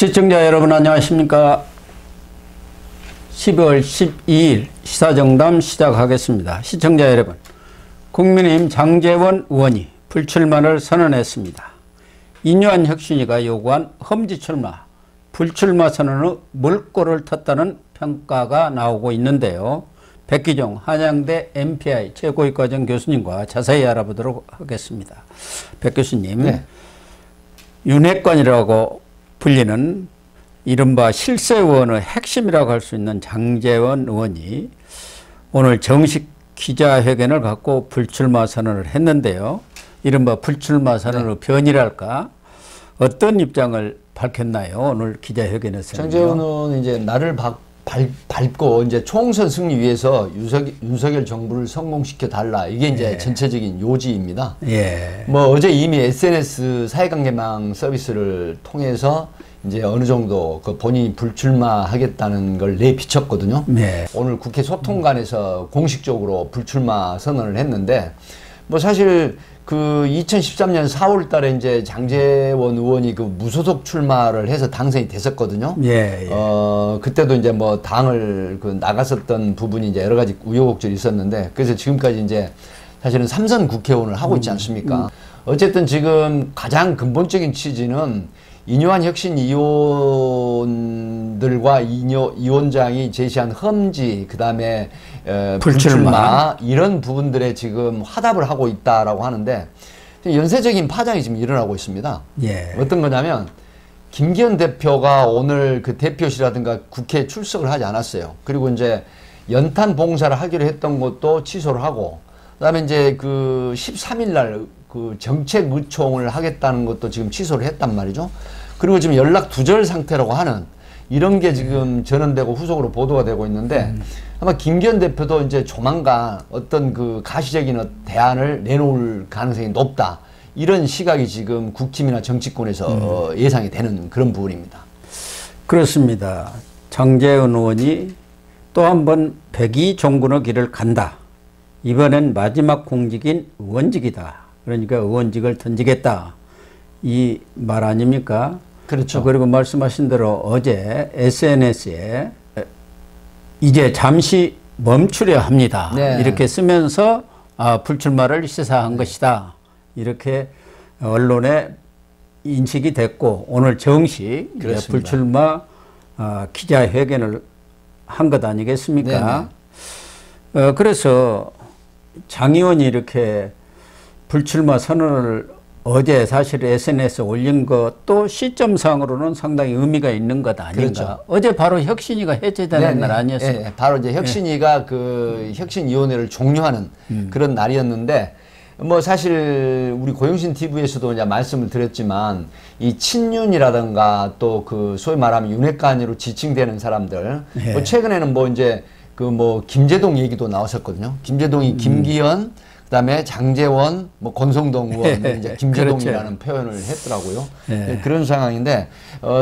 시청자 여러분 안녕하십니까. 12월 12일 시사정담 시작하겠습니다. 시청자 여러분, 국민의힘 장제원 의원이 불출마를 선언했습니다. 인요한 혁신위가 요구한 험지 출마, 불출마 선언의 물꼬를 텄다는 평가가 나오고 있는데요. 백기종 한양대 MPI 최고위과정 교수님과 자세히 알아보도록 하겠습니다. 백 교수님, 네. 윤핵관이라고 불리는 이른바 실세 의원의 핵심이라고 할 수 있는 장제원 의원이 오늘 정식 기자회견을 갖고 불출마 선언을 했는데요. 이른바 불출마 선언의 변이랄까 어떤 입장을 밝혔나요? 오늘 기자회견에서. 장제원 의원은 이제 나를 밟고 이제 총선 승리 위해서 윤석열 정부를 성공시켜 달라. 이게 이제 전체적인 요지입니다. 예. 뭐 어제 이미 SNS 사회관계망 서비스를 통해서 이제 어느 정도 그 본인이 불출마하겠다는 걸 내비쳤거든요. 네. 오늘 국회 소통관에서 공식적으로 불출마 선언을 했는데, 뭐 사실 그 2013년 4월 달에 이제 장제원 의원이 그 무소속 출마를 해서 당선이 됐었거든요. 예, 예. 그때도 이제 뭐 당을 그 나갔었던 부분이 이제 여러 가지 우여곡절이 있었는데, 그래서 지금까지 이제 사실은 3선 국회의원을 하고 있지 않습니까? 어쨌든 지금 가장 근본적인 취지는 인요한 혁신 의원들과 이 위원장이 제시한 험지, 그 다음에 불출마 이런 부분들에 지금 화답을 하고 있다라고 하는데, 연쇄적인 파장이 지금 일어나고 있습니다. 예. 어떤 거냐면 김기현 대표가 오늘 그 대표실이라든가 국회에 출석을 하지 않았어요. 그리고 이제 연탄 봉사를 하기로 했던 것도 취소를 하고, 그다음에 이제 그 13일 날 그 정책 의총을 하겠다는 것도 지금 취소를 했단 말이죠. 그리고 지금 연락 두절 상태라고 하는 이런 게 지금 전언되고 후속으로 보도가 되고 있는데, 아마 김기현 대표도 이제 조만간 어떤 그 가시적인 대안을 내놓을 가능성이 높다. 이런 시각이 지금 국힘이나 정치권에서 예상이 되는 그런 부분입니다. 그렇습니다. 장제원 의원이 또 한 번 백의 종군의 길을 간다. 이번엔 마지막 공직인 의원직이다. 그러니까 의원직을 던지겠다. 이 말 아닙니까? 그렇죠. 그리고 말씀하신 대로 어제 SNS에 이제 잠시 멈추려 합니다. 네. 이렇게 쓰면서 불출마를 시사한 것이다. 이렇게 언론에 인식이 됐고, 오늘 정식 불출마 기자회견을 한 것 아니겠습니까? 그래서 장 의원이 이렇게 불출마 선언을 어제 사실 SNS에 올린 것도 시점상으로는 상당히 의미가 있는 것 아닌가. 그렇죠. 어제 바로 혁신위가 해제되는 날 아니었어요? 네, 바로 이제 혁신위가 그 혁신위원회를 종료하는 그런 날이었는데, 뭐 사실 우리 고영신 TV에서도 이제 말씀을 드렸지만, 이 친윤이라든가 또 그 소위 말하면 윤핵관으로 지칭되는 사람들, 뭐 최근에는 뭐 이제 그 뭐 김재동 얘기도 나왔었거든요. 김재동이 김기현, 그다음에 장제원, 뭐 권성동 의원, 이제 김재동이라는 그렇죠. 표현을 했더라고요. 그런 상황인데,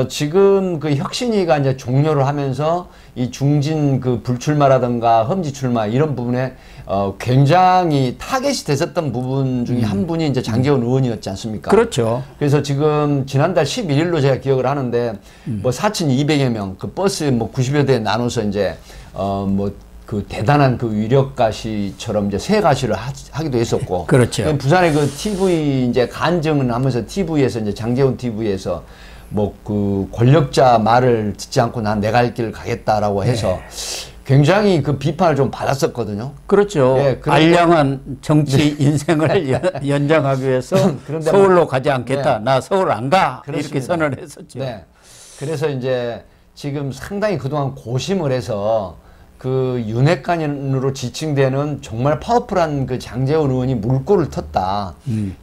지금 그 혁신위가 이제 종료를 하면서 이 중진 그 불출마라든가 험지 출마 이런 부분에 굉장히 타겟이 됐었던 부분 중에 한 분이 이제 장제원 의원이었지 않습니까? 그렇죠. 그래서 지금 지난달 11일로 제가 기억을 하는데, 뭐 4,200여 명, 그 버스 뭐 90여 대 나눠서 이제 뭐 그 대단한 그 위력가시처럼 이제 새 가시를 하기도 했었고. 그렇죠. 부산의 그 TV 이제 간증을 하면서 TV에서 이제 장제원 TV에서 뭐 그 권력자 말을 듣지 않고 난 내 갈 길 가겠다라고 해서 굉장히 그 비판을 좀 받았었거든요. 그렇죠. 알량한 정치 인생을 연장하기 위해서 서울로 가지 않겠다. 나 서울 안 가. 그렇습니다. 이렇게 선언을 했었죠. 그래서 이제 지금 상당히 그동안 고심을 해서 그 윤핵관으로 지칭되는 정말 파워풀한 그 장제원 의원이 물꼬를 텄다.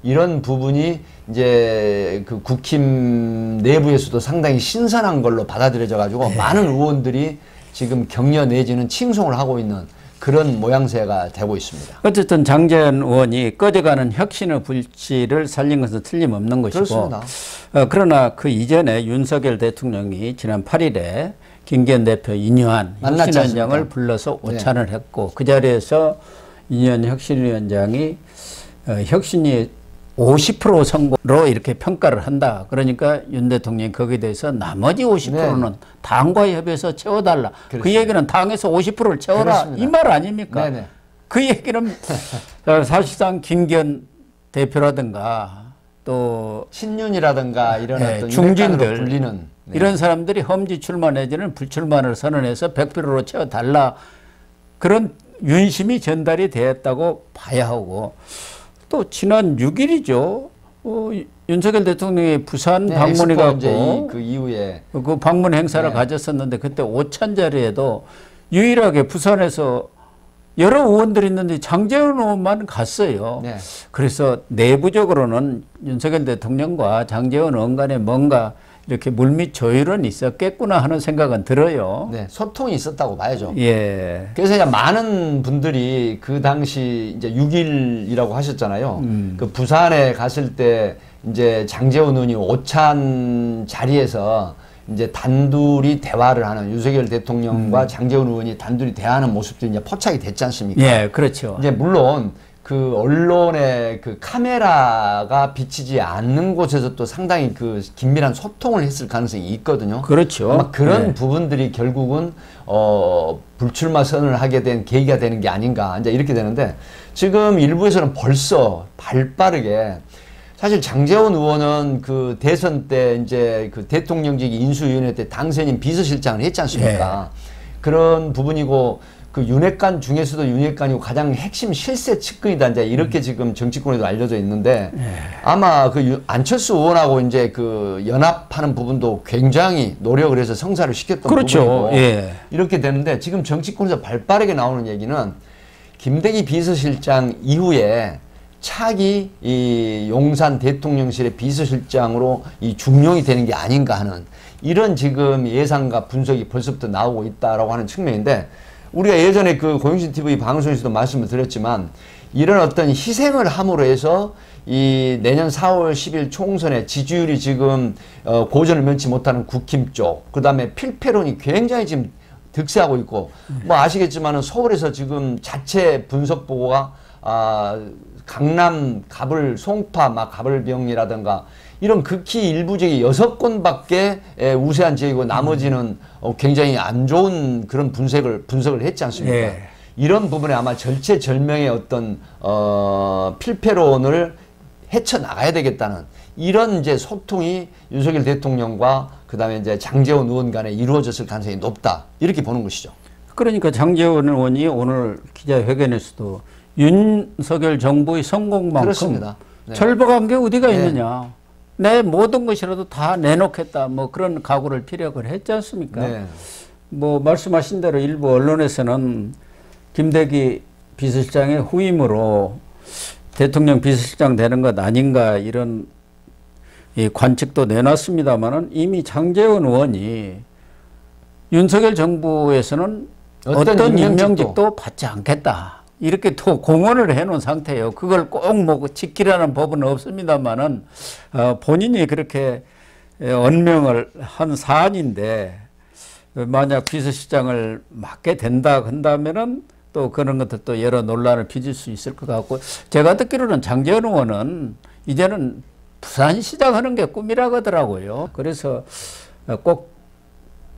이런 부분이 이제 그 국힘 내부에서도 상당히 신선한 걸로 받아들여져 가지고 많은 의원들이 지금 격려 내지는 칭송을 하고 있는 그런 모양새가 되고 있습니다. 어쨌든 장제원 의원이 꺼져가는 혁신의 불씨를 살린 것은 틀림없는 것이고, 그렇습니다. 그러나 그 이전에 윤석열 대통령이 지난 8일에 김기현 대표 인요한 혁신위원장을 불러서 오찬을 했고, 그 자리에서 인요한 혁신위원장이 혁신이 50% 선거로 이렇게 평가를 한다. 그러니까 윤 대통령이 거기에 대해서 나머지 50%는 네. 당과 협의해서 채워달라. 그 그렇습니다. 얘기는 당에서 50%를 채워라. 이 말 아닙니까? 네네. 그 얘기는 사실상 김기현 대표라든가 또 신윤이라든가 이런 네, 어떤 중진들 중진들 불리는 이런 사람들이 험지 출마 내지는 불출마를 선언해서 100%로 채워달라. 그런 윤심이 전달이 되었다고 봐야 하고 또 지난 6일이죠. 윤석열 대통령이 부산 방문해 엑스포 갖고 이제 그 이후에 그 방문 행사를 네. 가졌었는데 그때 오찬 자리에도 유일하게 부산에서 여러 의원들이 있는데 장제원 의원만 갔어요. 네. 그래서 내부적으로는 윤석열 대통령과 장제원 의원 간에 뭔가 이렇게 물밑 조율은 있었겠구나 하는 생각은 들어요. 네, 소통이 있었다고 봐야죠. 예. 그래서 이제 많은 분들이 그 당시 이제 6일이라고 하셨잖아요. 그 부산에 갔을 때 이제 장제원 의원이 오찬 자리에서 이제 단둘이 대화를 하는 윤석열 대통령과 장제원 의원이 단둘이 대화하는 모습들이 이제 포착이 됐지 않습니까? 예, 그렇죠. 이제 물론 그 언론의 그 카메라가 비치지 않는 곳에서 또 상당히 그 긴밀한 소통을 했을 가능성이 있거든요. 그렇죠. 아마 그런 네. 부분들이 결국은 불출마 선언을 하게 된 계기가 되는 게 아닌가 이제 이렇게 되는데 지금 일부에서는 벌써 발빠르게 사실 장제원 의원은 그 대선 때 이제 그 대통령직 인수위원회 때 당선인 비서실장을 했지 않습니까? 그런 부분이고 그 윤핵관 중에서도 윤핵관이고 가장 핵심 실세 측근이다 이제 이렇게 지금 정치권에도 알려져 있는데 아마 그 안철수 의원하고 이제 그 연합하는 부분도 굉장히 노력을 해서 성사를 시켰던 그렇죠. 부분이고 예. 이렇게 되는데 지금 정치권에서 발빠르게 나오는 얘기는 김대기 비서실장 이후에 차기 이 용산 대통령실의 비서실장으로 이 중용이 되는 게 아닌가 하는 이런 지금 예상과 분석이 벌써부터 나오고 있다라고 하는 측면인데 우리가 예전에 그 고영신 TV 방송에서도 말씀을 드렸지만 이런 어떤 희생을 함으로 해서 이 내년 4월 10일 총선에 지지율이 지금 고전을 면치 못하는 국힘 쪽, 그 다음에 필패론이 굉장히 지금 득세하고 있고 뭐 아시겠지만은 서울에서 지금 자체 분석 보고가 강남 가불 송파 막 가불병이라든가 이런 극히 일부적인 6건밖에 우세한 지역이고 나머지는 굉장히 안 좋은 그런 분석을 했지 않습니까? 예. 이런 부분에 아마 절체절명의 어떤 필패론을 헤쳐나가야 되겠다는 이런 이제 소통이 윤석열 대통령과 그다음에 이제 장제원 의원 간에 이루어졌을 가능성이 높다. 이렇게 보는 것이죠. 그러니까 장제원 의원이 오늘 기자회견에서도 윤석열 정부의 성공만큼 그렇습니다. 네. 절박한 게 어디가 네. 있느냐. 내 모든 것이라도 다 내놓겠다. 뭐 그런 각오를 피력을 했지 않습니까? 네. 뭐 말씀하신 대로 일부 언론에서는 김대기 비서실장의 후임으로 대통령 비서실장 되는 것 아닌가 이런 이 관측도 내놨습니다만은 이미 장제원 의원이 윤석열 정부에서는 어떤 임명직도 받지 않겠다. 이렇게 또 공언을 해놓은 상태예요. 그걸 꼭 뭐 지키라는 법은 없습니다만은 본인이 그렇게 언명을 한 사안인데 만약 비서실장을 맡게 된다 한다면은 또 그런 것들 또 여러 논란을 빚을 수 있을 것 같고 제가 듣기로는 장제원 의원은 이제는 부산시장 하는 게 꿈이라고 하더라고요. 그래서 꼭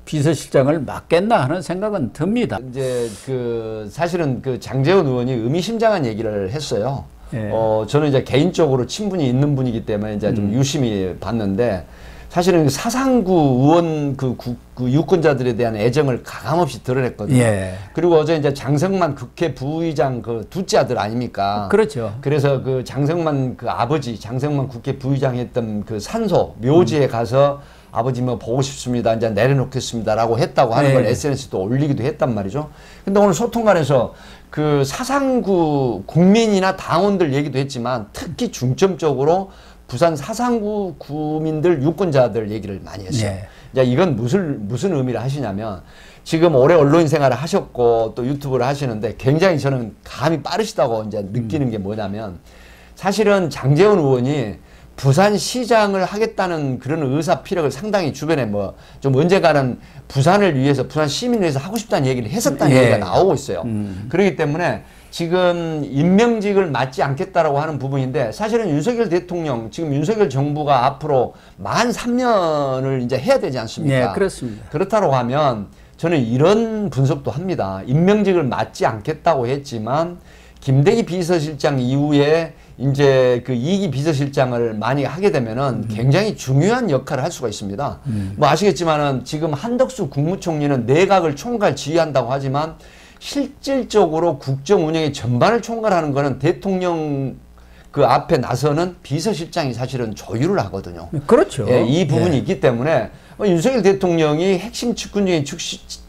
비서실장을 맡겠나 하는 생각은 듭니다. 이제 그 사실은 그 장제원 의원이 의미심장한 얘기를 했어요. 예. 저는 이제 개인적으로 친분이 있는 분이기 때문에 이제 좀 유심히 봤는데 사실은 사상구 의원 그 유권자들에 대한 애정을 가감없이 드러냈거든요. 예. 그리고 어제 이제 장성만 국회 부의장 그 둘째 아들 아닙니까? 그렇죠. 그래서 그 장성만 그 아버지 장성만 국회 부의장 했던 그 산소 묘지에 가서 아버지 뭐 보고 싶습니다. 이제 내려놓겠습니다라고 했다고 하는 걸 SNS도 올리기도 했단 말이죠. 근데 오늘 소통관에서 그 사상구 국민이나 당원들 얘기도 했지만 특히 중점적으로 부산 사상구 구민들 유권자들 얘기를 많이 했어요. 네. 이제 이건 무슨 의미를 하시냐면 지금 오래 언론인 생활을 하셨고 또 유튜브를 하시는데 굉장히 저는 감이 빠르시다고 이제 느끼는 게 뭐냐면 사실은 장제원 의원이 부산시장을 하겠다는 그런 의사 피력을 상당히 주변에 뭐 좀 언젠가는 부산을 위해서 부산 시민을 위해서 하고 싶다는 얘기를 했었다는 얘기가 나오고 있어요. 그렇기 때문에 지금 임명직을 맡지 않겠다라고 하는 부분인데 사실은 윤석열 대통령 지금 윤석열 정부가 앞으로 만 3년을 이제 해야 되지 않습니까? 네, 그렇습니다. 그렇다고 하면 저는 이런 분석도 합니다. 임명직을 맡지 않겠다고 했지만 김대기 비서실장 이후에 이제 그 2기 비서실장을 많이 하게 되면은 굉장히 중요한 역할을 할 수가 있습니다. 뭐 아시겠지만은 지금 한덕수 국무총리는 내각을 총괄 지휘한다고 하지만 실질적으로 국정 운영의 전반을 총괄하는 거는 대통령 그 앞에 나서는 비서실장이 사실은 조율을 하거든요. 그렇죠. 예, 이 부분이 있기 때문에 윤석열 대통령이 핵심 측근 중에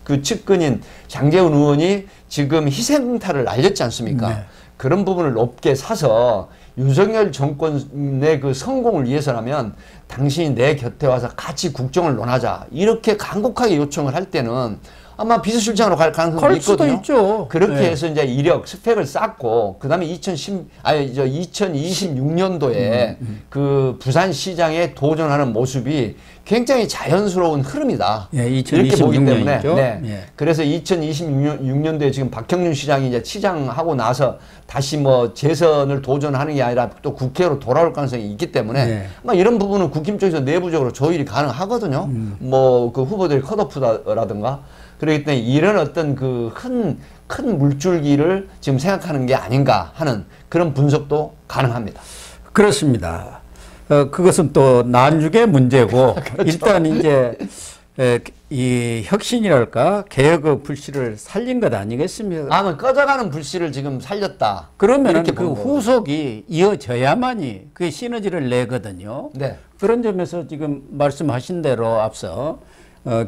그 측근인 장제원 의원이 지금 희생탈을 알렸지 않습니까? 네. 그런 부분을 높게 사서 윤석열 정권의 그 성공을 위해서라면 당신이 내 곁에 와서 같이 국정을 논하자 이렇게 간곡하게 요청을 할 때는 아마 비서실장으로 갈 가능성이 있거든요. 있죠. 그렇게 네. 해서 이제 이력, 스펙을 쌓고 그다음에 2026년도에 그 부산시장에 도전하는 모습이 굉장히 자연스러운 흐름이다. 예, 이렇게 보기 때문에 2026년이죠. 네. 예. 그래서 2026년도에 지금 박형준 시장이 이제 시장하고 나서 다시 뭐 재선을 도전하는 게 아니라 또 국회로 돌아올 가능성이 있기 때문에 네. 뭐 이런 부분은 국힘 쪽에서 내부적으로 조율이 가능하거든요. 뭐 그 후보들이 컷오프라든가 그렇기 때문에 이런 어떤 그 큰 물줄기를 지금 생각하는 게 아닌가 하는 그런 분석도 가능합니다. 그렇습니다. 그것은 또 난죽의 문제고 그렇죠. 일단 이제 이 혁신이랄까 개혁의 불씨를 살린 것 아니겠습니까? 아마 꺼져가는 불씨를 지금 살렸다. 그러면 이렇게 그 보는 거거든요. 후속이 이어져야만이 그게 시너지를 내거든요. 네. 그런 점에서 지금 말씀하신 대로 앞서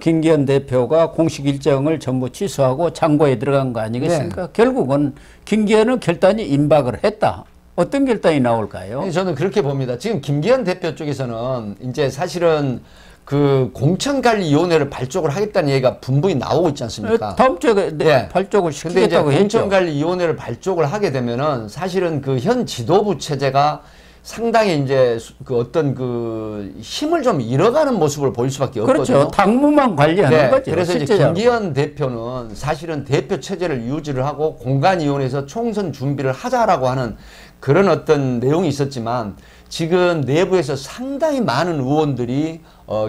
김기현 대표가 공식 일정을 전부 취소하고 창고에 들어간 거 아니겠습니까? 결국은 김기현은 결단이 임박을 했다. 어떤 결단이 나올까요? 저는 그렇게 봅니다. 지금 김기현 대표 쪽에서는 이제 사실은 그 공천관리위원회를 발족을 하겠다는 얘기가 분분히 나오고 있지 않습니까? 다음 주에 네. 발족을 근데 이제 시키겠다고 했죠. 공천관리위원회를 발족을 하게 되면은 사실은 그 현 지도부 체제가 상당히 이제 그 어떤 그 힘을 좀 잃어가는 모습을 보일 수밖에 없거든요. 그렇죠. 당무만 관리하는 네, 거죠. 그래서 이제 실제적으로. 김기현 대표는 사실은 대표 체제를 유지를 하고 공관위원회에서 총선 준비를 하자라고 하는 그런 어떤 내용이 있었지만 지금 내부에서 상당히 많은 의원들이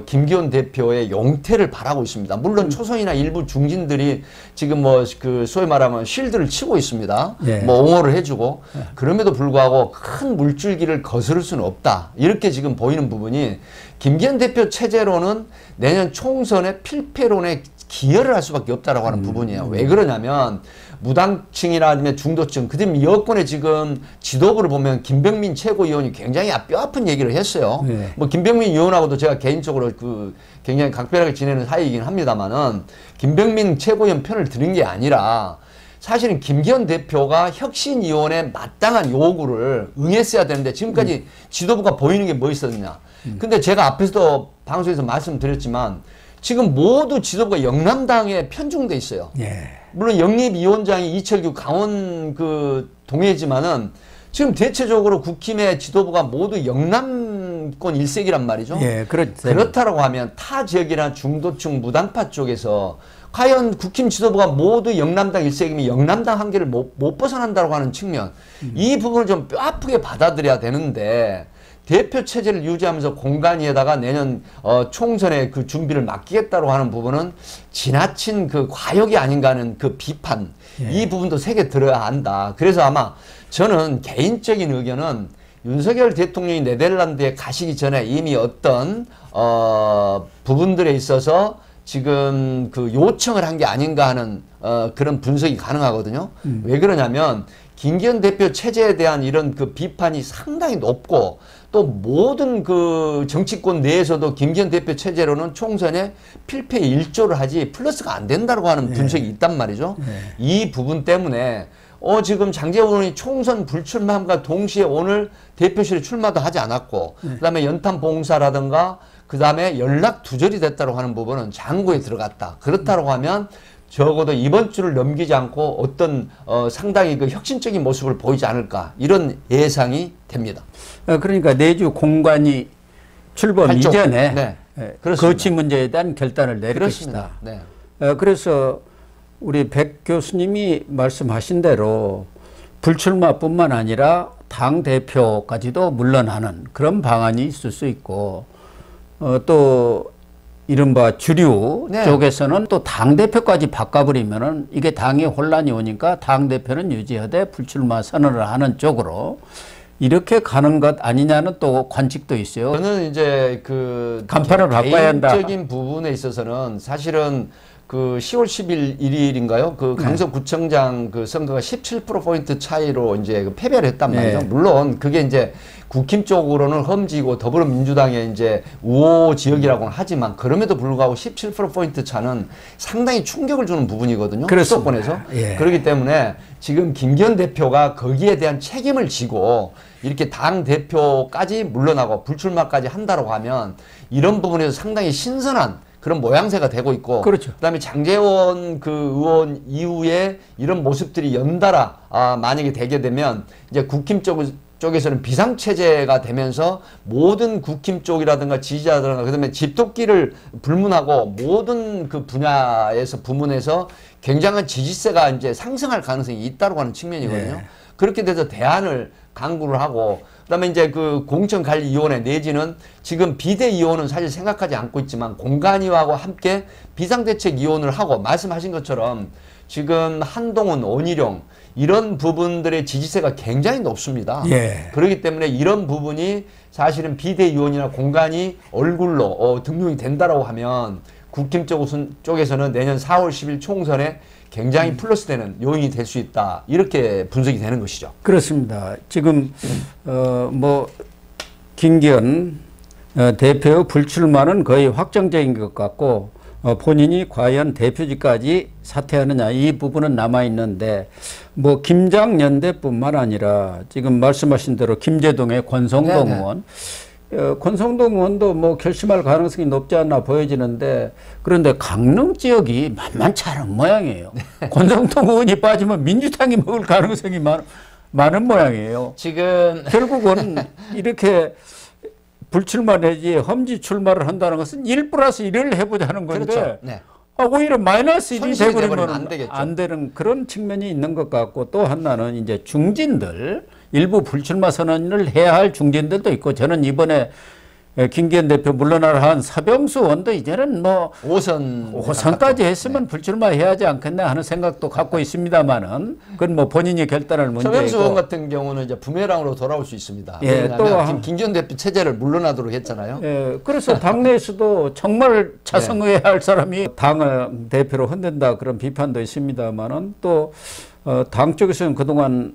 김기현 대표의 용퇴를 바라고 있습니다. 물론 초선이나 일부 중진들이 지금 뭐 그 소위 말하면 쉴드를 치고 있습니다. 예. 뭐 옹호를 해주고 그럼에도 불구하고 큰 물줄기를 거스를 수는 없다. 이렇게 지금 보이는 부분이 김기현 대표 체제로는 내년 총선의 필패론에 기여를 할 수밖에 없다라고 하는 부분이에요. 왜 그러냐면 무당층이나 아니면 중도층, 그다음에 여권의 지금 지도부를 보면 김병민 최고위원이 굉장히 뼈아픈 얘기를 했어요. 네. 뭐 김병민 의원하고도 제가 개인적으로 그 굉장히 각별하게 지내는 사이이긴 합니다만은 김병민 최고위원 편을 들은 게 아니라 사실은 김기현 대표가 혁신위원회 마땅한 요구를 응했어야 되는데 지금까지 지도부가 보이는 게 뭐 있었느냐. 근데 제가 앞에서도 방송에서 말씀드렸지만 지금 모두 지도부가 영남당에 편중돼 있어요. 예. 물론 영립위원장이 이철규 강원 그 동해지만은 지금 대체적으로 국힘의 지도부가 모두 영남권 일색이란 말이죠. 예, 그렇다라고 하면 타 지역이나 중도층 무당파 쪽에서 과연 국힘 지도부가 모두 영남당 일색이면 영남당 한계를 못 벗어난다고 하는 측면, 이 부분을 좀 뼈아프게 받아들여야 되는데 대표 체제를 유지하면서 공간위에다가 내년 총선에 그 준비를 맡기겠다고 하는 부분은 지나친 그 과욕이 아닌가 하는 그 비판, 이 부분도 새겨 들어야 한다. 그래서 아마 저는 개인적인 의견은 윤석열 대통령이 네덜란드에 가시기 전에 이미 어떤 부분들에 있어서 지금 그 요청을 한 게 아닌가 하는 그런 분석이 가능하거든요. 왜 그러냐면 김기현 대표 체제에 대한 이런 그 비판이 상당히 높고 또 모든 그 정치권 내에서도 김기현 대표 체제로는 총선에 필패 일조를 하지 플러스가 안 된다고 하는 분석이 있단 말이죠. 이 부분 때문에 지금 장제원 의원이 총선 불출마함과 동시에 오늘 대표실에 출마도 하지 않았고 그다음에 연탄 봉사라든가 그다음에 연락 두절이 됐다고 하는 부분은 장고에 들어갔다. 그렇다고 하면 적어도 이번 주를 넘기지 않고 어떤 상당히 그 혁신적인 모습을 보이지 않을까 이런 예상이 됩니다. 그러니까 내주 공관이 출범 발족. 이전에 네. 거치 문제에 대한 결단을 내릴 그렇습니다. 것이다. 네. 그래서 우리 백 교수님이 말씀하신 대로 불출마뿐만 아니라 당 대표까지도 물러나는 그런 방안이 있을 수 있고 또 이른바 주류 네. 쪽에서는 또 당 대표까지 바꿔버리면은 이게 당에 혼란이 오니까 당 대표는 유지하되 불출마 선언을 하는 쪽으로 이렇게 가는 것 아니냐는 또 관측도 있어요. 저는 이제 그 간판을 바꿔야 한다. 개인적인 부분에 있어서는 사실은 그 10월 10일 일일인가요? 그 강서구청장 그 선거가 17%포인트 차이로 이제 그 패배를 했단 말이죠. 네. 물론 그게 이제 국힘 쪽으로는 험지고 더불어민주당의 이제 우호 지역이라고는 하지만 그럼에도 불구하고 17%포인트 차는 상당히 충격을 주는 부분이거든요. 그렇습니다. 수도권에서. 예. 그렇기 때문에 지금 김기현 대표가 거기에 대한 책임을 지고 이렇게 당 대표까지 물러나고 불출마까지 한다고 하면 이런 부분에서 상당히 신선한 그런 모양새가 되고 있고, 그렇죠. 그다음에 장제원 그 의원 이후에 이런 모습들이 연달아 만약에 되게 되면 이제 국힘 쪽에서는 비상체제가 되면서 모든 국힘 쪽이라든가 지지자들과 그다음에 집토끼를 불문하고 모든 그 분야에서 부문에서 굉장한 지지세가 이제 상승할 가능성이 있다고 하는 측면이거든요. 네. 그렇게 돼서 대안을 강구를 하고 그다음에 이제 그 공천관리위원회 내지는 지금 비대위원은 사실 생각하지 않고 있지만 공관위하고 함께 비상대책위원을 하고 말씀하신 것처럼 지금 한동훈, 원희룡 이런 부분들의 지지세가 굉장히 높습니다. 예. 그렇기 때문에 이런 부분이 사실은 비대위원이나 공관이 얼굴로 등용이 된다라고 하면 국힘 쪽에서는 내년 4월 10일 총선에 굉장히 플러스되는 요인이 될 수 있다. 이렇게 분석이 되는 것이죠. 그렇습니다. 지금 뭐 김기현 대표의 불출마는 거의 확정적인 것 같고 본인이 과연 대표직까지 사퇴하느냐 이 부분은 남아 있는데 뭐 김장연대뿐만 아니라 지금 말씀하신 대로 김제동의 권성동 네네. 의원 권성동 의원도 뭐 결심할 가능성이 높지 않나 보여지는데 그런데 강릉 지역이 만만치 않은 모양이에요. 권성동 의원이 빠지면 민주당이 먹을 가능성이 많은 모양이에요. 지금 결국은 이렇게 불출마 내지 험지 출마를 한다는 것은 1+1을 해보자는 건데 그렇죠. 네. 오히려 마이너스 1이 손실이 돼버리면 돼버리면 안 되겠죠. 안 되는 그런 측면이 있는 것 같고 또 하나는 이제 중진들 일부 불출마 선언을 해야 할 중진들도 있고 저는 이번에 김기현 대표 물러나라 한 서병수 의원도 이제는 뭐 5선까지 했으면 불출마해야 하지 않겠나 하는 생각도 갖고 있습니다만은 그건 뭐 본인이 결단할 문제이고 서병수 의원 같은 경우는 이제 부메랑으로 돌아올 수 있습니다. 예, 왜냐하면 또 김기현 대표 체제를 물러나도록 했잖아요. 예, 그래서 당내에서도 정말 자성해야 할 사람이 당을 대표로 흔든다 그런 비판도 있습니다만은 또 당 쪽에서는 그동안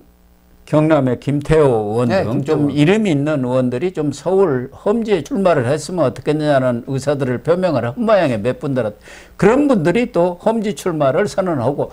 경남의 김태호 의원 네, 등 좀 이름이 있는 의원들이 좀 서울 험지에 출마를 했으면 어떻겠느냐는 의사들을 표명을 한 모양의 몇 분들은 그런 분들이 또 험지 출마를 선언하고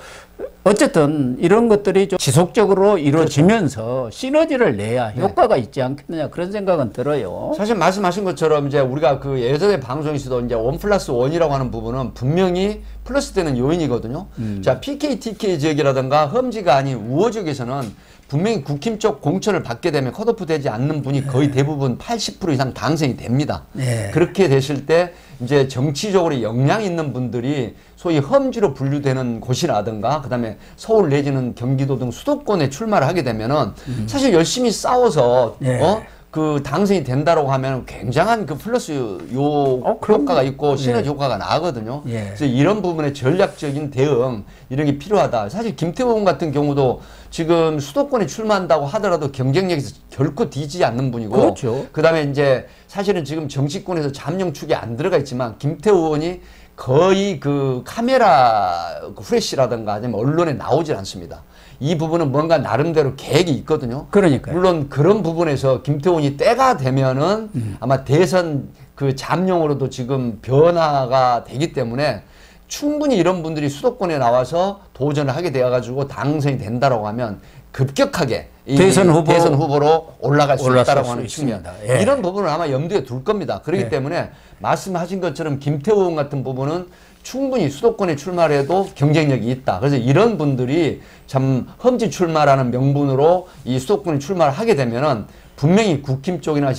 어쨌든 이런 것들이 좀 지속적으로 이루어지면서 시너지를 내야 효과가 있지 않겠느냐 그런 생각은 들어요. 사실 말씀하신 것처럼 이제 우리가 그 예전에 방송에서도 이제 1+1이라고 하는 부분은 분명히 플러스되는 요인이거든요. 자, PK, TK 지역이라든가 험지가 아닌 우호 지역에서는 분명히 국힘 쪽 공천을 받게 되면 컷오프 되지 않는 분이 거의 대부분 80% 이상 당선이 됩니다. 네. 그렇게 됐을 때 이제 정치적으로 역량 있는 분들이 소위 험지로 분류되는 곳이라든가 그다음에 서울 내지는 경기도 등 수도권에 출마를 하게 되면은 사실 열심히 싸워서 네. 그 당선이 된다라고 하면 굉장한 그 플러스 효과가 있고 시너지 효과가 나거든요. 예. 그래서 이런 부분에 전략적인 대응 이런 게 필요하다. 사실 김태호 의원 같은 경우도 지금 수도권에 출마한다고 하더라도 경쟁력에서 결코 뒤지지 않는 분이고, 그렇죠. 그다음에 이제 사실은 지금 정치권에서 잠룡축에 안 들어가 있지만 김태호 의원이 거의 그 카메라 후레쉬라든가 아니면 언론에 나오질 않습니다. 이 부분은 뭔가 나름대로 계획이 있거든요. 그러니까요. 물론 그런 부분에서 김태호 의원이 때가 되면은 아마 대선 그 잠룡으로도 지금 변화가 되기 때문에 충분히 이런 분들이 수도권에 나와서 도전을 하게 되어가지고 당선이 된다라고 하면 급격하게 이 대선 후보로 올라갈 수 있다라고 하는 있습니다. 측면. 예. 이런 부분을 아마 염두에 둘 겁니다. 그렇기 때문에 말씀하신 것처럼 김태호 의원 같은 부분은 충분히 수도권에 출마를 해도 경쟁력이 있다. 그래서 이런 분들이 참 험지 출마라는 명분으로 이 수도권에 출마를 하게 되면은 분명히 국힘 쪽이나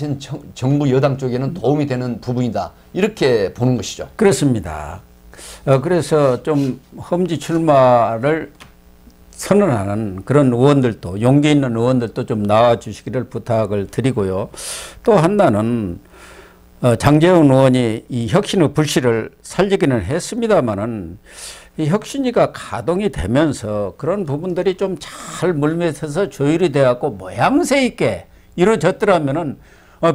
정부 여당 쪽에는 도움이 되는 부분이다. 이렇게 보는 것이죠. 그렇습니다. 그래서 좀 험지 출마를 선언하는 그런 의원들도 용기 있는 의원들도 좀 나와 주시기를 부탁을 드리고요. 또 하나는 장제원 의원이 이 혁신의 불씨를 살리기는 했습니다마는 이 혁신위가 가동이 되면서 그런 부분들이 좀 잘 물밑에서 조율이 돼갖고 모양새 있게 이루어졌더라면은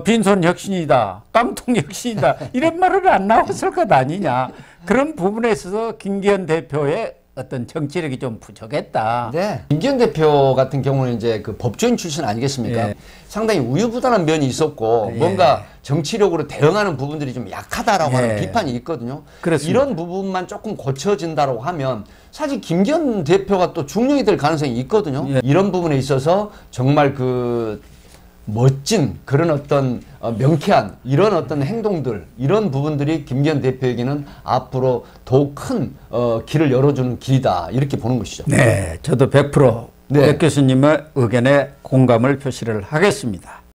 빈손 혁신이다, 깡통 혁신이다 이런 말은 안 나왔을 것 아니냐. 그런 부분에 있어서 김기현 대표의 어떤 정치력이 좀 부족했다. 네. 김기현 대표 같은 경우는 이제 그 법조인 출신 아니겠습니까? 예. 상당히 우유부단한 면이 있었고 예. 뭔가 정치력으로 대응하는 부분들이 좀 약하다라고 하는 예. 비판이 있거든요. 그렇습니다. 이런 부분만 조금 고쳐진다고 하면 사실 김기현 대표가 또 중용이 될 가능성이 있거든요. 예. 이런 부분에 있어서 정말 그 멋진 그런 어떤 명쾌한 이런 어떤 행동들 이런 부분들이 김기현 대표에게는 앞으로 더욱 큰 길을 열어주는 길이다 이렇게 보는 것이죠. 네, 저도 100% 네. 백 교수님의 의견에 공감을 표시를 하겠습니다.